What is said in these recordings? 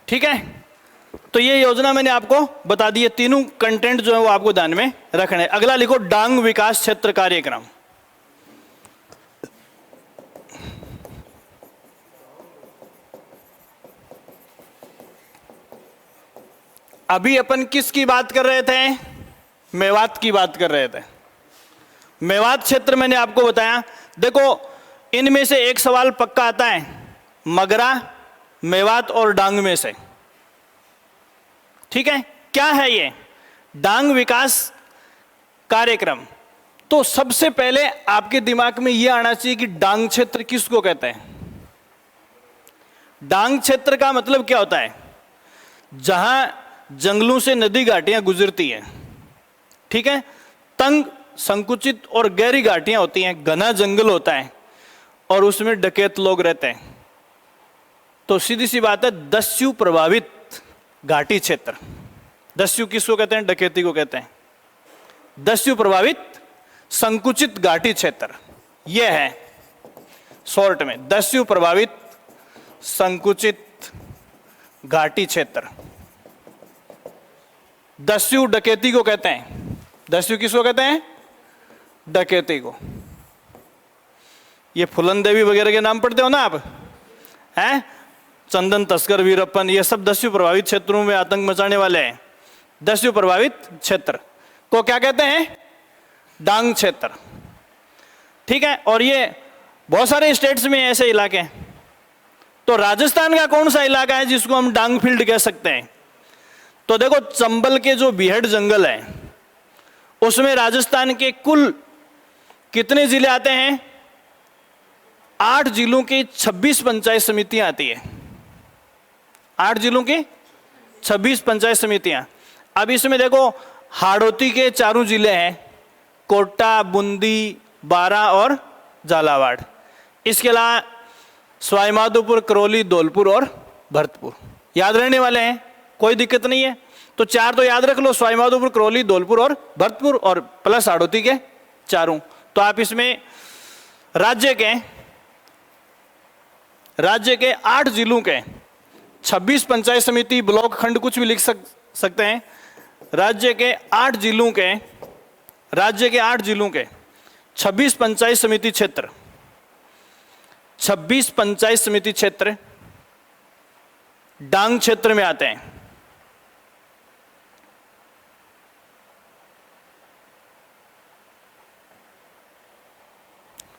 ठीक है, तो ये योजना मैंने आपको बता दी है। तीनों कंटेंट जो है वो आपको ध्यान में रखना है। अगला लिखो, डांग विकास क्षेत्र कार्यक्रम। अभी अपन किसकी बात कर रहे थे? मेवात की बात कर रहे थे। मेवात क्षेत्र मैंने आपको बताया। देखो, इनमें से एक सवाल पक्का आता है, मगरा, मेवात और डांग में से। ठीक है, क्या है ये डांग विकास कार्यक्रम? तो सबसे पहले आपके दिमाग में यह आना चाहिए कि डांग क्षेत्र किसको कहते हैं। डांग क्षेत्र का मतलब क्या होता है? जहां जंगलों से नदी घाटियां गुजरती हैं, ठीक है, तंग, संकुचित और गहरी घाटियां होती हैं, घना जंगल होता है और उसमें डकैत लोग रहते हैं। तो सीधी सी बात है, दस्यु प्रभावित घाटी क्षेत्र। दस्यु किसको कहते हैं? डकैती को कहते हैं। दस्यु प्रभावित संकुचित घाटी क्षेत्र यह है शॉर्ट में, दस्यु प्रभावित संकुचित घाटी क्षेत्र। दस्यु डकैती को कहते हैं। दस्यु किसको कहते हैं? डकैती को। ये फुलन देवी वगैरह के नाम पढ़ते हो ना आप, हैं? चंदन तस्कर, वीरप्पन, ये सब दस्यु प्रभावित क्षेत्रों में आतंक मचाने वाले हैं। दस्यु प्रभावित क्षेत्र को क्या कहते हैं? डांग क्षेत्र। ठीक है, और ये बहुत सारे स्टेट्स में ऐसे इलाके हैं। तो राजस्थान का कौन सा इलाका है जिसको हम डांग फील्ड कह सकते हैं? तो देखो, चंबल के जो बीहड़ जंगल है उसमें राजस्थान के कुल कितने जिले आते हैं? 8 जिलों की 26 पंचायत समितियां आती है। 8 जिलों की 26 पंचायत समितियां। अब इसमें देखो, हाड़ौती के 4 जिले हैं, कोटा, बूंदी, बारां और झालावाड़। इसके अलावा सवाईमाधोपुर, करौली, धौलपुर और भरतपुर। याद रहने वाले हैं, कोई दिक्कत नहीं है। तो 4 तो याद रख लो, सवाईमाधोपुर, करौली, धौलपुर और भरतपुर, और प्लस हाड़ौती के 4। तो आप इसमें राज्य के 8 जिलों के 26 पंचायत समिति, ब्लॉक, खंड, कुछ भी लिख सकते हैं। राज्य के 8 जिलों के 26 पंचायत समिति क्षेत्र, 26 पंचायत समिति क्षेत्र डांग क्षेत्र में आते हैं।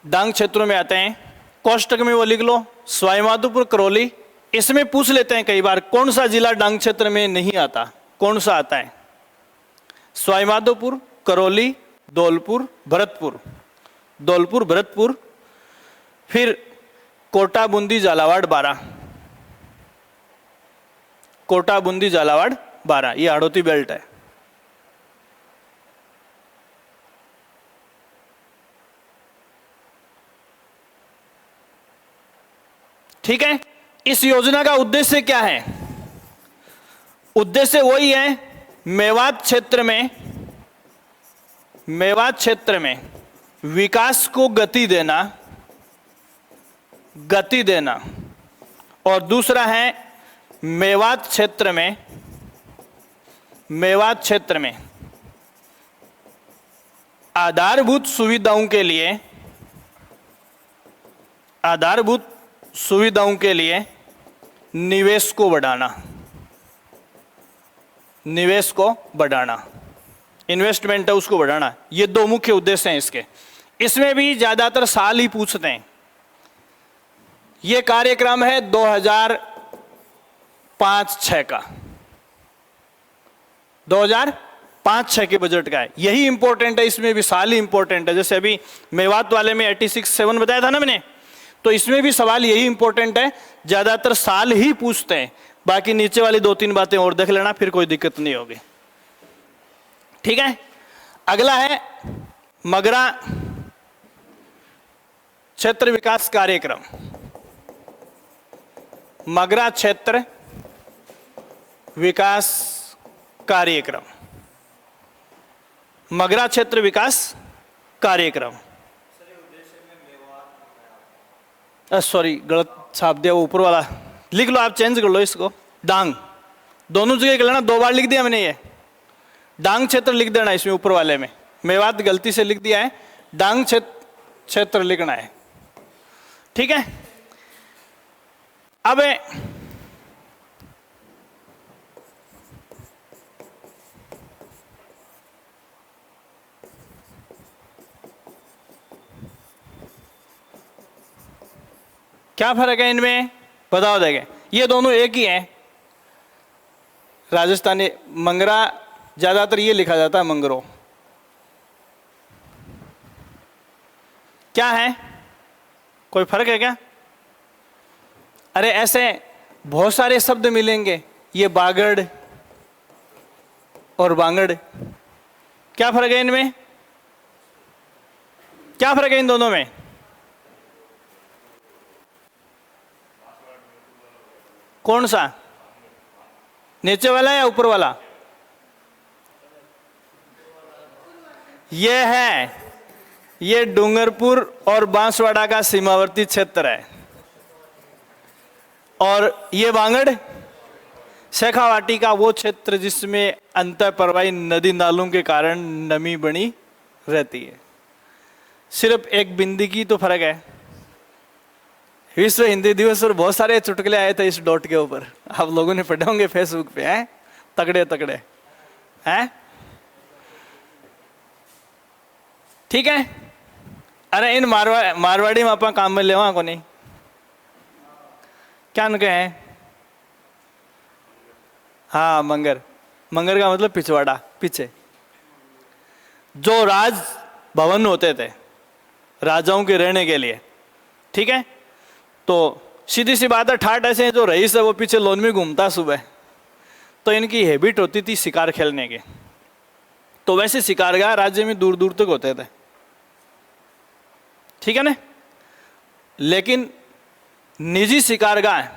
डांग क्षेत्रों में आते हैं। कोष्टक में वो लिख लो, सवाईमाधोपुर, करौली। इसमें पूछ लेते हैं कई बार, कौन सा जिला डांग क्षेत्र में नहीं आता? कौन सा आता है? सवाईमाधोपुर, करौली, धौलपुर, भरतपुर। धौलपुर, भरतपुर, फिर कोटा, बूंदी, झालावाड़, बारां। कोटा, बूंदी, झालावाड़, बारां, ये हाड़ौती बेल्ट है। ठीक है, इस योजना का उद्देश्य क्या है? उद्देश्य वही है, मेवात क्षेत्र में विकास को गति देना, और दूसरा है मेवात क्षेत्र में आधारभूत सुविधाओं के लिए निवेश को बढ़ाना, इन्वेस्टमेंट है उसको बढ़ाना। ये 2 मुख्य उद्देश्य हैं इसके। इसमें भी ज्यादातर साल ही पूछते हैं। ये कार्यक्रम है 2005-06 का, 2005-06 के बजट का है। यही इंपॉर्टेंट है, इसमें भी साल ही इंपॉर्टेंट है। जैसे अभी मेवात वाले में 86-7 बताया था ना मैंने, तो इसमें भी सवाल यही इंपॉर्टेंट है, ज्यादातर साल ही पूछते हैं। बाकी नीचे वाली 2-3 बातें और देख लेना, फिर कोई दिक्कत नहीं होगी। ठीक है, अगला है मगरा क्षेत्र विकास कार्यक्रम। मगरा क्षेत्र विकास कार्यक्रम, मगरा क्षेत्र विकास कार्यक्रम। सॉरी, गलत छाप दिया, वो ऊपर वाला लिख लो, आप चेंज कर लो इसको, डांग, दोनों जगह कर लेना, 2 बार लिख दिया मैंने ये। डांग क्षेत्र लिख देना इसमें ऊपर वाले में, मेवात गलती से लिख दिया है, डांग क्षेत्र लिखना है, ठीक है। अब क्या फर्क है इनमें, बताओ देंगे। ये दोनों एक ही हैं, राजस्थानी मंगरा, ज्यादातर ये लिखा जाता है मंगरो। क्या है, कोई फर्क है क्या? अरे ऐसे बहुत सारे शब्द मिलेंगे, ये बागड़ और बांगड़, क्या फर्क है इनमें, क्या फर्क है इन दोनों में? कौन सा, नीचे वाला या ऊपर वाला? ये है, ये डूंगरपुर और बांसवाड़ा का सीमावर्ती क्षेत्र है, और ये बांगड़ शेखावाटी का वो क्षेत्र जिसमें अंतःप्रवाही नदी नालों के कारण नमी बनी रहती है। सिर्फ एक बिंदी की तो फर्क है। विश्व हिंदी दिवस पर बहुत सारे चुटकुले आए थे इस डॉट के ऊपर, आप लोगों ने पढ़े होंगे फेसबुक पे, हैं तगड़े तगड़े, हैं ठीक है। अरे इन मारवाड़ी में आप काम में लेवा को नहीं, क्या उनके हैं? हाँ मंगर, मंगर का मतलब पिछवाड़ा, पीछे। जो राज भवन होते थे राजाओं के रहने के लिए, ठीक है, तो सीधी सी बात है, ठाठ ऐसे जो रईस है वो पीछे लोन में घूमता सुबह, तो इनकी हैबिट होती थी शिकार खेलने के। तो वैसे शिकारगाह राज्य में दूर दूर तक होते थे, ठीक है ना। लेकिन निजी शिकारगाह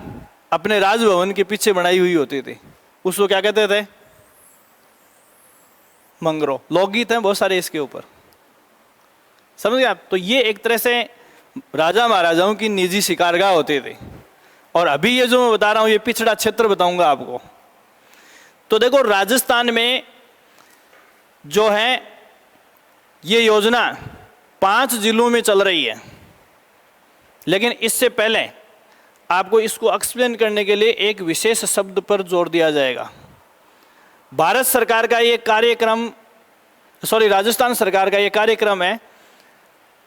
अपने राजभवन के पीछे बनाई हुई होती थी, उसको क्या कहते थे? मंगरो। लोकगीत हैं बहुत सारे इसके ऊपर, समझ गए आप। तो ये एक तरह से राजा महाराजाओं की निजी शिकारगाह होती थी। और अभी ये जो मैं बता रहा हूं ये पिछड़ा क्षेत्र बताऊंगा आपको। तो देखो राजस्थान में जो है ये योजना 5 जिलों में चल रही है, लेकिन इससे पहले आपको इसको एक्सप्लेन करने के लिए एक विशेष शब्द पर जोर दिया जाएगा। भारत सरकार का ये कार्यक्रम, राजस्थान सरकार का ये कार्यक्रम है,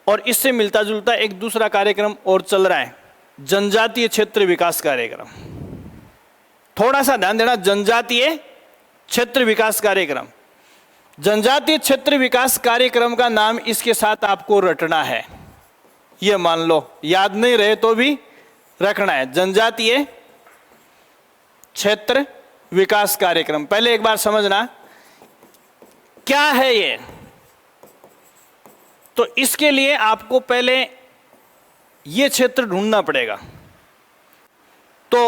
और इससे मिलता जुलता एक दूसरा कार्यक्रम और चल रहा है, जनजातीय क्षेत्र विकास कार्यक्रम। थोड़ा सा ध्यान देना, जनजातीय क्षेत्र विकास कार्यक्रम। जनजातीय क्षेत्र विकास कार्यक्रम का नाम इसके साथ आपको रटना है, ये मान लो, याद नहीं रहे तो भी रखना है। जनजातीय क्षेत्र विकास कार्यक्रम, पहले एक बार समझना क्या है ये। तो इसके लिए आपको पहले ये क्षेत्र ढूंढना पड़ेगा। तो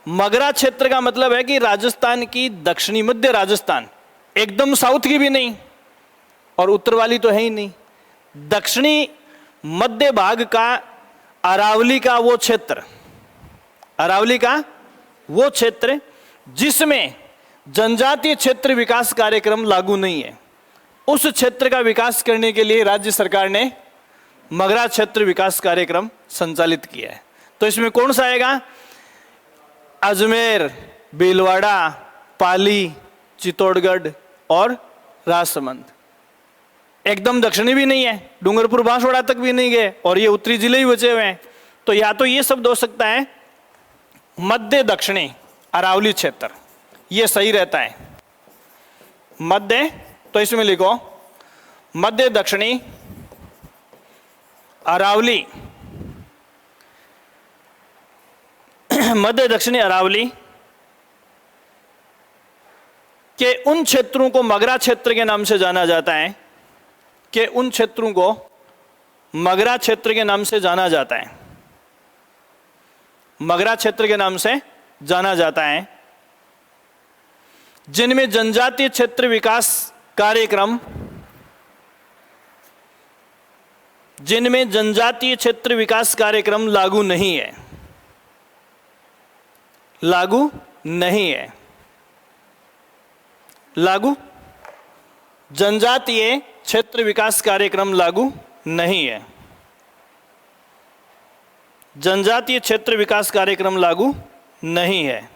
मगरा क्षेत्र का मतलब है कि राजस्थान की दक्षिणी मध्य राजस्थान, एकदम साउथ की भी नहीं और उत्तर वाली तो है ही नहीं, दक्षिणी मध्य भाग का अरावली का वो क्षेत्र, अरावली का वो क्षेत्र जिसमें जनजातीय क्षेत्र विकास कार्यक्रम लागू नहीं है, उस क्षेत्र का विकास करने के लिए राज्य सरकार ने मगरा क्षेत्र विकास कार्यक्रम संचालित किया है। तो इसमें कौन सा आएगा? अजमेर, भीलवाड़ा, पाली, चित्तौड़गढ़ और राजसमंद। एकदम दक्षिणी भी नहीं है, डूंगरपुर बांसवाड़ा तक भी नहीं गए, और ये उत्तरी जिले ही बचे हुए हैं। तो या तो ये शब्द हो सकता है मध्य दक्षिणी अरावली क्षेत्र, ये सही रहता है मध्य। तो इसमें लिखो मध्य दक्षिणी अरावली, मध्य दक्षिणी अरावली के उन क्षेत्रों को मगरा क्षेत्र के नाम से जाना जाता है, कि उन क्षेत्रों को मगरा क्षेत्र के नाम से जाना जाता है, मगरा क्षेत्र के नाम से जाना जाता है, जिनमें जनजातीय क्षेत्र विकास कार्यक्रम, जिनमें जनजातीय क्षेत्र विकास कार्यक्रम लागू नहीं है, लागू नहीं है। लागू, जनजातीय क्षेत्र विकास कार्यक्रम लागू नहीं है। जनजातीय क्षेत्र विकास कार्यक्रम लागू नहीं है।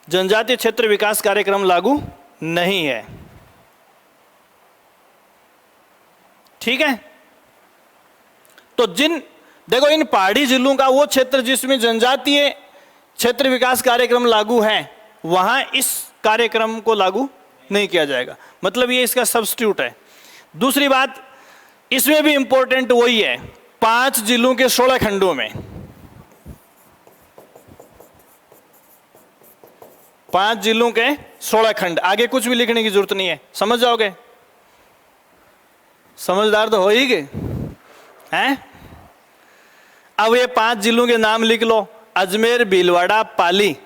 जनजातीय क्षेत्र विकास कार्यक्रम लागू नहीं है। ठीक है, तो देखो इन पहाड़ी जिलों का वो क्षेत्र जिसमें जनजातीय क्षेत्र विकास कार्यक्रम लागू है, वहां इस कार्यक्रम को लागू नहीं किया जाएगा, मतलब ये इसका सब्स्टिट्यूट है। दूसरी बात, इसमें भी इंपॉर्टेंट वही है, 5 जिलों के 16 खंडों में, 5 जिलों के 16 खंड, आगे कुछ भी लिखने की जरूरत नहीं है, समझ जाओगे, समझदार तो हो ही गए हैं। अब ये 5 जिलों के नाम लिख लो, अजमेर, भीलवाड़ा, पाली,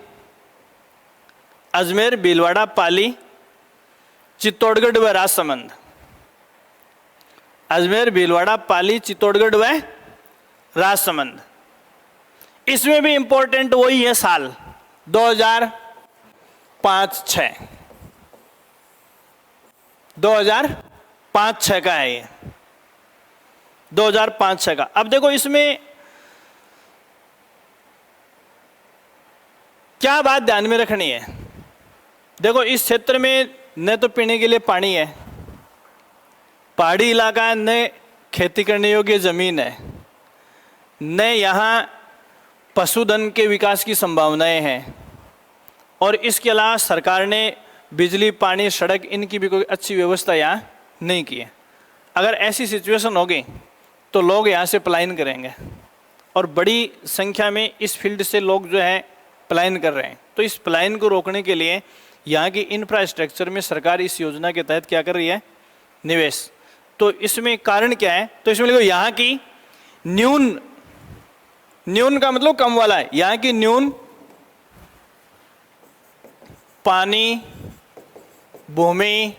अजमेर, भीलवाड़ा, पाली, चित्तौड़गढ़ व राजसमंद। अजमेर, भीलवाड़ा, पाली, चित्तौड़गढ़ व राजसमंद। इसमें भी इंपॉर्टेंट वही है साल 2005-6, 2005-6 का है ये, 2005-6 का। अब देखो इसमें क्या बात ध्यान में रखनी है। देखो इस क्षेत्र में न तो पीने के लिए पानी है, पहाड़ी इलाका है, न खेती करने योग्य जमीन है, न यहाँ पशुधन के विकास की संभावनाएं हैं, और इसके अलावा सरकार ने बिजली, पानी, सड़क इनकी भी कोई अच्छी व्यवस्था यहाँ नहीं की है। अगर ऐसी सिचुएशन होगी तो लोग यहाँ से पलायन करेंगे, और बड़ी संख्या में इस फील्ड से लोग जो है पलायन कर रहे हैं। तो इस पलायन को रोकने के लिए यहाँ की इंफ्रास्ट्रक्चर में सरकार इस योजना के तहत क्या कर रही है, निवेश। तो इसमें कारण क्या है, तो इसमें देखो यहाँ की न्यून, न्यून का मतलब कम वाला है, यहाँ की न्यून पानी, भूमि,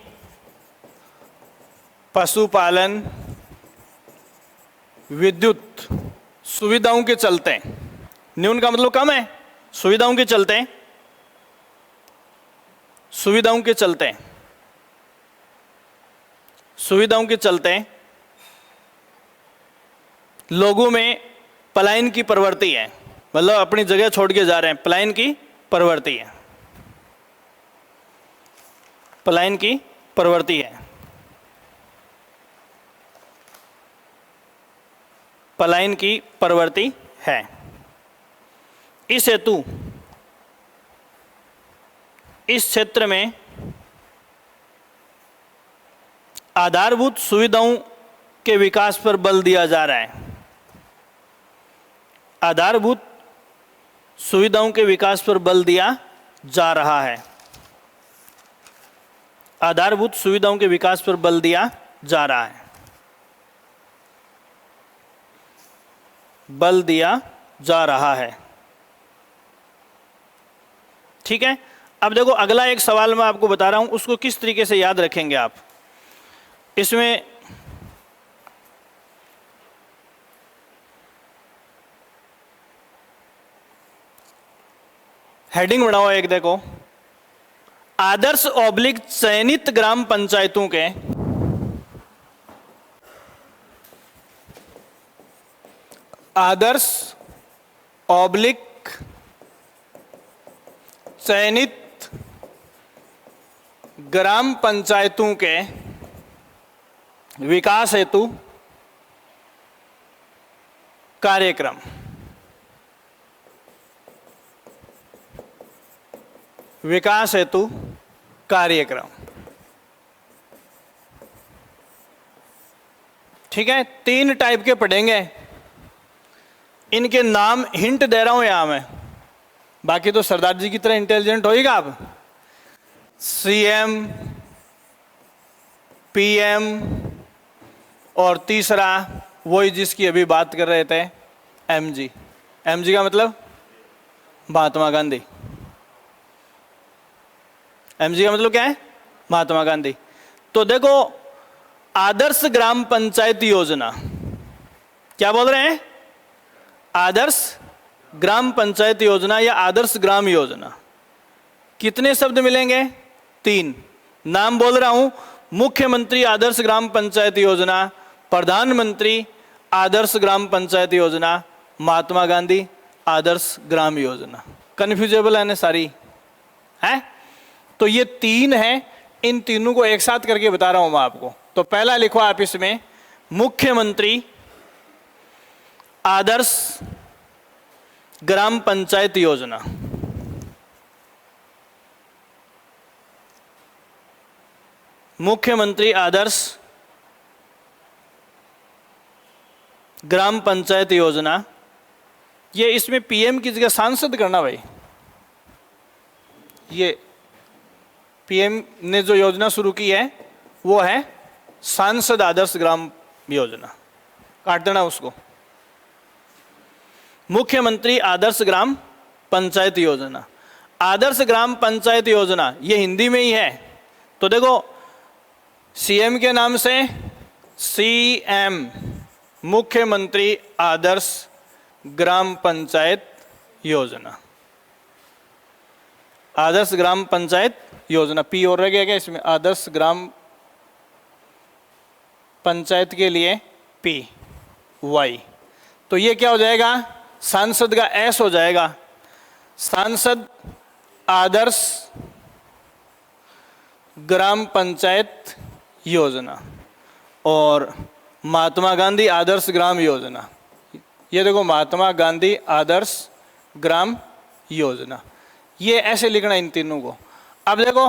पशुपालन, विद्युत सुविधाओं के चलते, न्यून का मतलब कम है, सुविधाओं के चलते, सुविधाओं के चलते, सुविधाओं के चलते लोगों में पलायन की प्रवृत्ति है, मतलब अपनी जगह छोड़ के जा रहे हैं, पलायन की प्रवृत्ति है, पलायन की प्रवृत्ति है, पलायन की प्रवृत्ति है। इस हेतु इस क्षेत्र में आधारभूत सुविधाओं के विकास पर बल दिया जा रहा है, आधारभूत सुविधाओं के विकास पर बल दिया जा रहा है, आधारभूत सुविधाओं के विकास पर बल दिया जा रहा है, बल दिया जा रहा है। ठीक है, अब देखो अगला एक सवाल मैं आपको बता रहा हूं, उसको किस तरीके से याद रखेंगे आप। इसमें हेडिंग बनाओ एक, देखो आदर्श ऑब्लिक चयनित ग्राम पंचायतों के आदर्श ऑब्लिक चयनित ग्राम पंचायतों के विकास हेतु कार्यक्रम, विकास हेतु कार्यक्रम। ठीक है, 3 टाइप के पढ़ेंगे, इनके नाम हिंट दे रहा हूं यहां मैं, बाकी तो सरदार जी की तरह इंटेलिजेंट होइएगा आप। सीएम, पीएम, और तीसरा वही जिसकी अभी बात कर रहे थे, एमजी। एमजी का मतलब महात्मा गांधी। एमजी का मतलब क्या है, महात्मा गांधी। तो देखो आदर्श ग्राम पंचायत योजना, क्या बोल रहे हैं, आदर्श ग्राम पंचायत योजना या आदर्श ग्राम योजना। कितने शब्द मिलेंगे? 3। नाम बोल रहा हूं, मुख्यमंत्री आदर्श ग्राम पंचायत योजना, प्रधानमंत्री आदर्श ग्राम पंचायत योजना, महात्मा गांधी आदर्श ग्राम योजना। कन्फ्यूजेबल है ना सारी? है तो ये 3 है, इन तीनों को एक साथ करके बता रहा हूं मैं आपको। तो पहला लिखो आप इसमें, मुख्यमंत्री आदर्श ग्राम पंचायत योजना। मुख्यमंत्री आदर्श ग्राम पंचायत योजना। ये इसमें पीएम की जगह सांसद करना भाई। ये पीएम ने जो योजना शुरू की है वो है सांसद आदर्श ग्राम योजना, काट देना उसको। मुख्यमंत्री आदर्श ग्राम पंचायत योजना, आदर्श ग्राम पंचायत योजना ये हिंदी में ही है। तो देखो सीएम के नाम से सीएम, मुख्यमंत्री आदर्श ग्राम पंचायत योजना, आदर्श ग्राम पंचायत योजना। पी और रह गया क्या इसमें? आदर्श ग्राम पंचायत के लिए पी वाई। तो ये क्या हो जाएगा? सांसद का एस हो जाएगा, सांसद आदर्श ग्राम पंचायत योजना। और महात्मा गांधी आदर्श ग्राम योजना, ये देखो महात्मा गांधी आदर्श ग्राम योजना। ये ऐसे लिखना इन तीनों को। अब देखो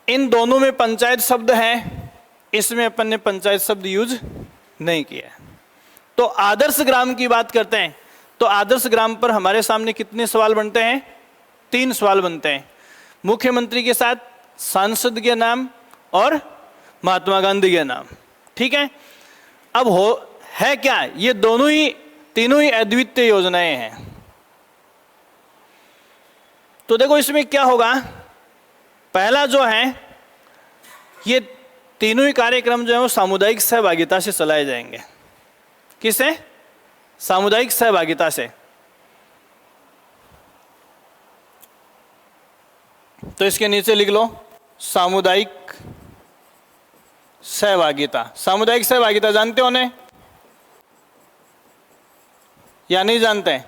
इन दोनों में पंचायत शब्द है, इसमें अपन ने पंचायत शब्द यूज नहीं किया है। तो आदर्श ग्राम की बात करते हैं तो आदर्श ग्राम पर हमारे सामने कितने सवाल बनते हैं? 3 सवाल बनते हैं। मुख्यमंत्री के साथ सांसद के नाम और महात्मा गांधी के नाम। ठीक है, अब है क्या? ये तीनों ही अद्वितीय योजनाएं हैं। तो देखो इसमें क्या होगा, पहला जो है ये तीनों ही कार्यक्रम जो है वो सामुदायिक सहभागिता से चलाए जाएंगे। किससे? सामुदायिक सहभागिता से। तो इसके नीचे लिख लो सामुदायिक सहभागिता। सामुदायिक सहभागिता जानते हो ने या नहीं जानते?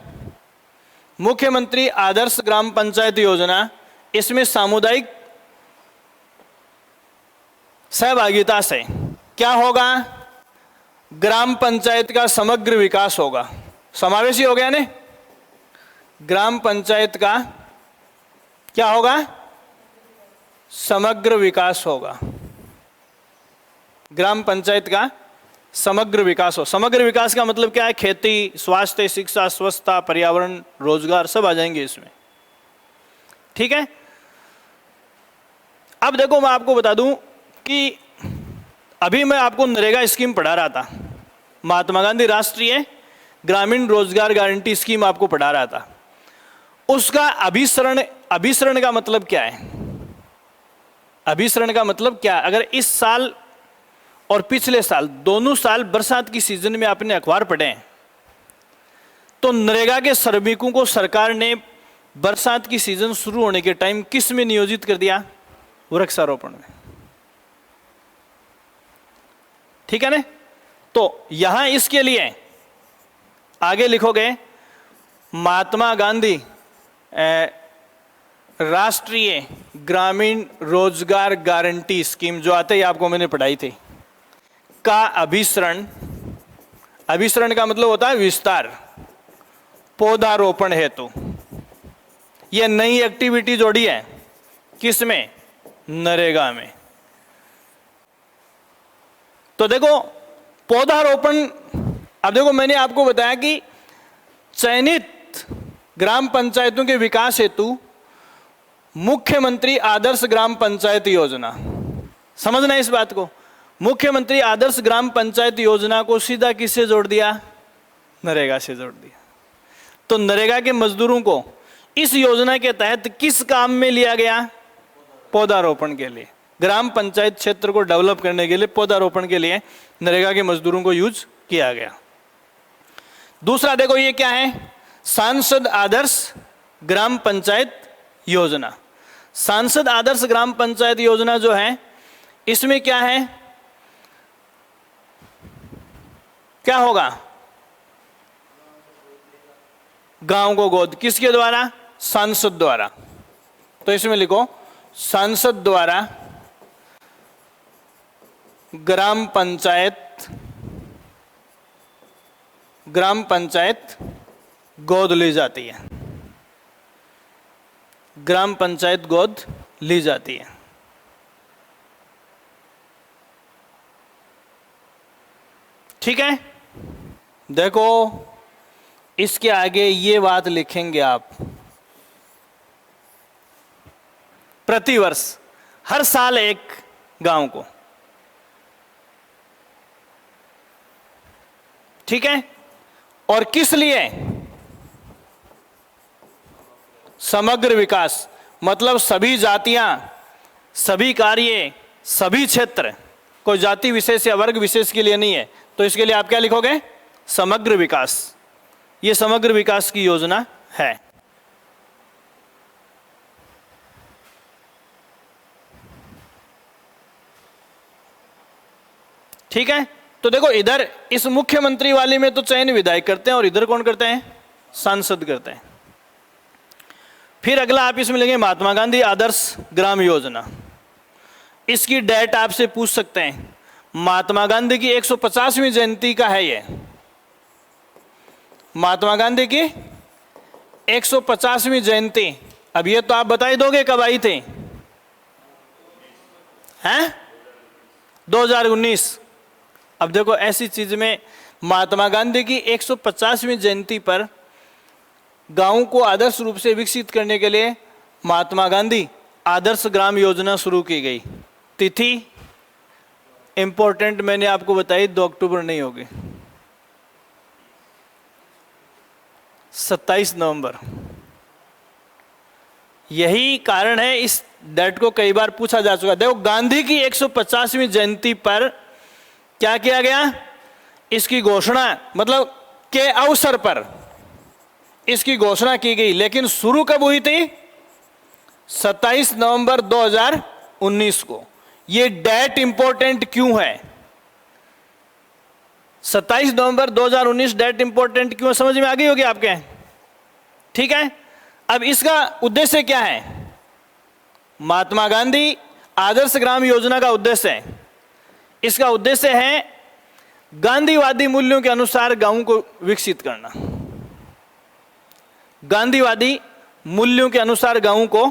मुख्यमंत्री आदर्श ग्राम पंचायत योजना, इसमें सामुदायिक सहभागिता से क्या होगा? ग्राम पंचायत का समग्र विकास होगा। समावेशी हो गया ने? ग्राम पंचायत का क्या होगा? समग्र विकास होगा। ग्राम पंचायत का समग्र विकास हो। समग्र विकास का मतलब क्या है? खेती, स्वास्थ्य, शिक्षा, स्वच्छता, पर्यावरण, रोजगार सब आ जाएंगे इसमें। ठीक है, अब देखो मैं आपको बता दूं कि अभी मैं आपको नरेगा स्कीम पढ़ा रहा था, महात्मा गांधी राष्ट्रीय ग्रामीण रोजगार गारंटी स्कीम आपको पढ़ा रहा था। उसका अभिसरण का मतलब क्या है? अभिसरण का मतलब क्या? अगर इस साल और पिछले साल दोनों साल बरसात की सीजन में आपने अखबार पढ़े हैं तो नरेगा के श्रमिकों को सरकार ने बरसात की सीजन शुरू होने के टाइम किस में नियोजित कर दिया? वृक्षारोपण में। ठीक है ना? तो यहां इसके लिए आगे लिखोगे महात्मा गांधी राष्ट्रीय ग्रामीण रोजगार गारंटी स्कीम, जो आते ही आपको मैंने पढ़ाई थी, का अभिसरण। अभिसरण का मतलब होता है विस्तार, पौधारोपण हेतु। यह नई एक्टिविटी जोड़ी है किसमें? नरेगा में। तो देखो पौधारोपण, अब देखो मैंने आपको बताया कि चयनित ग्राम पंचायतों के विकास हेतु मुख्यमंत्री आदर्श ग्राम पंचायत योजना, समझना इस बात को। मुख्यमंत्री आदर्श ग्राम पंचायत योजना को सीधा किससे जोड़ दिया? नरेगा से जोड़ दिया। तो नरेगा के मजदूरों को इस योजना के तहत किस काम में लिया गया? पौधारोपण के लिए। ग्राम पंचायत क्षेत्र को डेवलप करने के लिए, पौधारोपण के लिए नरेगा के मजदूरों को यूज किया गया। दूसरा देखो ये क्या है, सांसद आदर्श ग्राम पंचायत योजना। सांसद आदर्श ग्राम पंचायत योजना जो है, इसमें क्या है, क्या होगा, गांव को गोद किसके द्वारा, सांसद द्वारा। तो इसमें लिखो सांसद द्वारा ग्राम पंचायत गोद ली जाती है, ग्राम पंचायत गोद ली जाती है। ठीक है, देखो इसके आगे ये बात लिखेंगे आप, प्रतिवर्ष हर साल एक गांव को। ठीक है, और किस लिए, समग्र विकास, मतलब सभी जातियां, सभी कार्य, सभी क्षेत्र, कोई जाति विशेष या वर्ग विशेष के लिए नहीं है। तो इसके लिए आप क्या लिखोगे, समग्र विकास। ये समग्र विकास की योजना है। ठीक है, तो देखो इधर इस मुख्यमंत्री वाले में तो चयन विधायक करते हैं और इधर कौन करते हैं, सांसद करते हैं। फिर अगला आप इसमें लेंगे महात्मा गांधी आदर्श ग्राम योजना। इसकी डेट आपसे पूछ सकते हैं, महात्मा गांधी की 150वीं जयंती का है ये, महात्मा गांधी की 150वीं जयंती। अब ये तो आप बता ही दोगे कब आई थी, हैं, 2019। अब देखो ऐसी चीज में महात्मा गांधी की 150वीं जयंती पर गांव को आदर्श रूप से विकसित करने के लिए महात्मा गांधी आदर्श ग्राम योजना शुरू की गई। तिथि इंपॉर्टेंट मैंने आपको बताई, 2 अक्टूबर नहीं होगी, 27 नवंबर। यही कारण है, इस डेट को कई बार पूछा जा चुका। देखो गांधी की 150वीं जयंती पर क्या किया गया, इसकी घोषणा, मतलब के अवसर पर इसकी घोषणा की गई, लेकिन शुरू कब हुई थी, 27 नवंबर 2019 को। ये डेट इंपॉर्टेंट क्यों है, 27 नवंबर 2019 डेट इंपॉर्टेंट क्यों, समझ में आ गई होगी आपके। ठीक है, अब इसका उद्देश्य क्या है, महात्मा गांधी आदर्श ग्राम योजना का उद्देश्य है, इसका उद्देश्य है गांधीवादी मूल्यों के अनुसार गांव को विकसित करना। गांधीवादी मूल्यों के अनुसार गांव को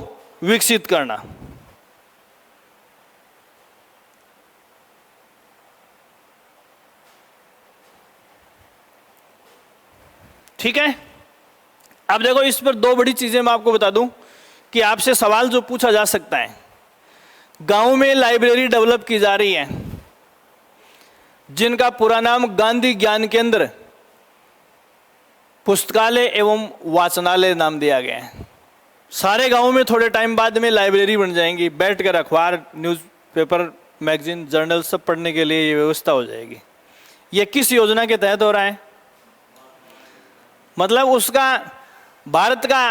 विकसित करना। ठीक है, अब देखो इस पर 2 बड़ी चीजें मैं आपको बता दूं कि आपसे सवाल जो पूछा जा सकता है। गांव में लाइब्रेरी डेवलप की जा रही है, जिनका पूरा नाम गांधी ज्ञान केंद्र पुस्तकालय एवं वाचनालय नाम दिया गया है। सारे गांवों में थोड़े टाइम बाद में लाइब्रेरी बन जाएंगी, बैठकर अखबार, न्यूज़पेपर, मैगजीन, जर्नल सब पढ़ने के लिए ये व्यवस्था हो जाएगी। ये किस योजना के तहत हो रहा है, मतलब उसका भारत का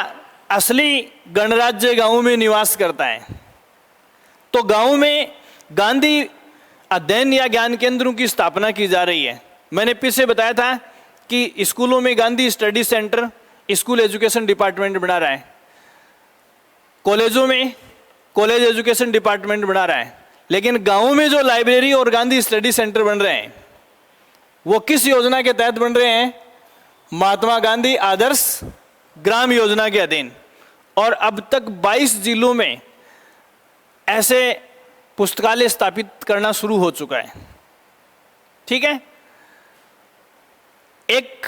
असली गणराज्य गांव में निवास करता है। तो गांव में गांधी अध्ययन या ज्ञान केंद्रों की स्थापना की जा रही है। मैंने पीछे बताया था कि स्कूलों में Gandhi study centre, school education department बना रहा है, कॉलेजों में कॉलेज एजुकेशन डिपार्टमेंट बना रहा है, लेकिन गांव में जो लाइब्रेरी और गांधी स्टडी सेंटर बन रहे हैं वो किस योजना के तहत बन रहे हैं, महात्मा गांधी आदर्श ग्राम योजना के अधीन। और अब तक 22 जिलों में ऐसे पुस्तकालय स्थापित करना शुरू हो चुका है। ठीक है, एक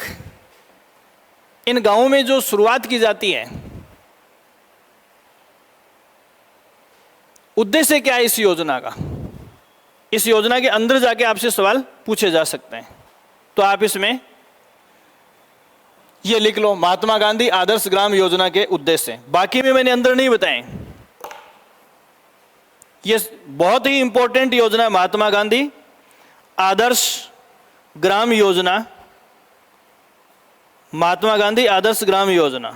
इन गांवों में जो शुरुआत की जाती है, उद्देश्य क्या है इस योजना का, इस योजना के अंदर जाके आपसे सवाल पूछे जा सकते हैं। तो आप इसमें ये लिख लो, महात्मा गांधी आदर्श ग्राम योजना के उद्देश्य। बाकी में मैंने अंदर नहीं बताए, ये बहुत ही इंपॉर्टेंट योजना है महात्मा गांधी आदर्श ग्राम योजना। महात्मा गांधी आदर्श ग्राम योजना,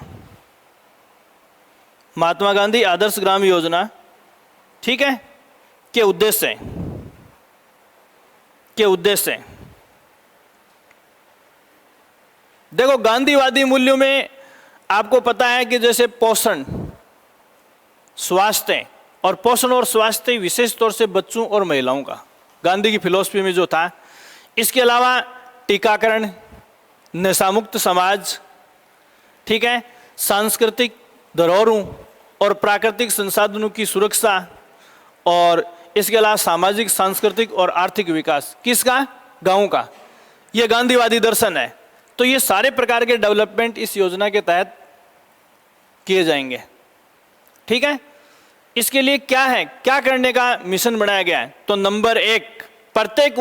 महात्मा गांधी आदर्श ग्राम योजना, ठीक है, के उद्देश्य देखो गांधीवादी मूल्यों में आपको पता है कि जैसे पोषण, स्वास्थ्य, और पोषण और स्वास्थ्य विशेष तौर से बच्चों और महिलाओं का गांधी की फिलॉसफी में जो था। इसके अलावा टीकाकरण, नशामुक्त समाज, ठीक है, सांस्कृतिक धरोहरों और प्राकृतिक संसाधनों की सुरक्षा, और इसके अलावा सामाजिक, सांस्कृतिक और आर्थिक विकास किसका? गांव का। यह गांधीवादी दर्शन है। तो ये सारे प्रकार के डेवलपमेंट इस योजना के तहत किए जाएंगे, ठीक है। इसके लिए क्या है, क्या करने का मिशन बनाया गया है? तो नंबर 1, प्रत्येक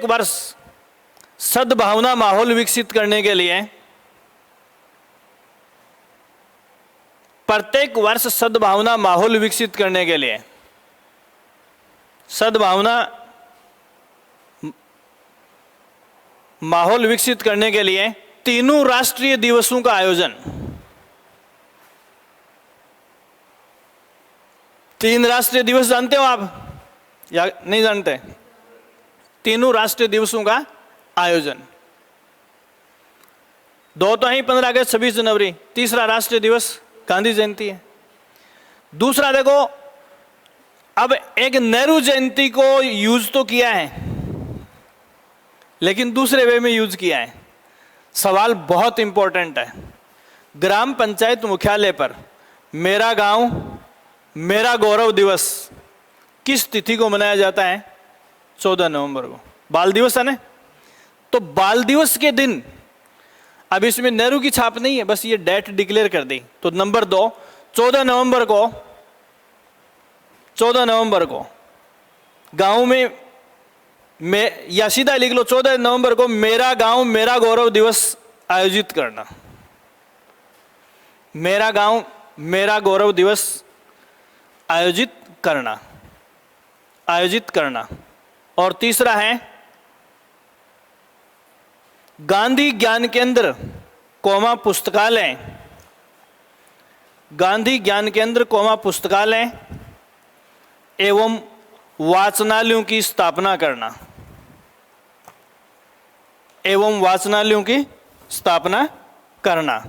वर्ष सद्भावना माहौल विकसित करने के लिए, प्रत्येक वर्ष सद्भावना माहौल विकसित करने के लिए, सद्भावना माहौल विकसित करने के लिए 3 राष्ट्रीय दिवसों का आयोजन। 3 राष्ट्रीय दिवस जानते हो आप या नहीं जानते? 3 राष्ट्रीय दिवसों का आयोजन। 2 तो है 15 अगस्त, 26 जनवरी। तीसरा राष्ट्रीय दिवस गांधी जयंती है। दूसरा देखो, अब एक नेहरू जयंती को यूज तो किया है, लेकिन दूसरे वे में यूज किया है। सवाल बहुत इंपॉर्टेंट है। ग्राम पंचायत मुख्यालय पर मेरा गांव मेरा गौरव दिवस किस तिथि को मनाया जाता है? 14 नवंबर को। बाल दिवस है ना, तो बाल दिवस के दिन, अब इसमें नेहरू की छाप नहीं है, बस ये डेट डिक्लेयर कर दी। तो नंबर 2, 14 नवंबर को गांव में या सीधा लिख लो, 14 नवंबर को मेरा गांव मेरा गौरव दिवस आयोजित करना। मेरा गांव मेरा गौरव दिवस आयोजित करना। और तीसरा है गांधी ज्ञान केंद्र कोमा पुस्तकालय, गांधी ज्ञान केंद्र कोमा पुस्तकालय एवं वाचनालयों की स्थापना करना, एवं वाचनालयों की स्थापना करना।